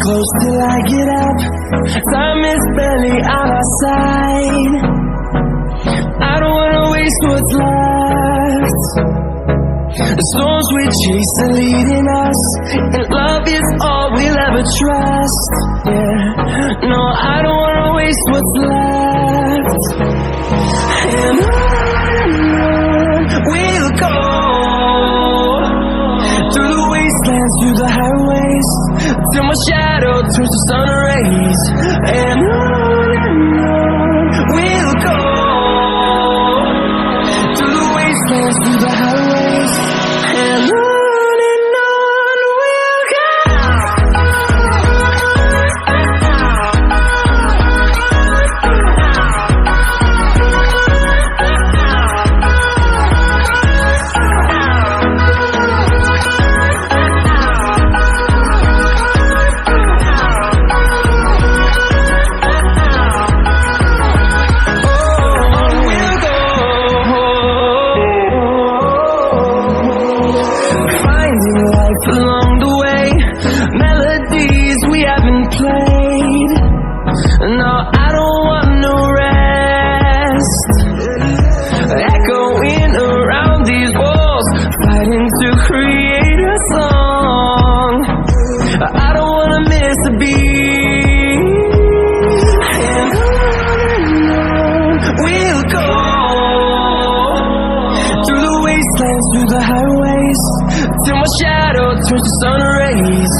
close till I get up. Time is barely on our side. I don't wanna waste what's left. The storms we chase are leading us, and love is all we'll ever trust. Yeah, no, I don't wanna waste what's left. And on we'll go, through the wastelands, through the highways, till my shadow turns to sun rays. And on we'll go, through the wastelands, through the highways, and on we'll go. Along the way, melodies we haven't played. No, I don't want no rest. Echoing around these walls, fighting to create a song. I don't wanna miss a beat. And on we'll go, through the wastelands, through the highways, till my shadow turns to sun rays.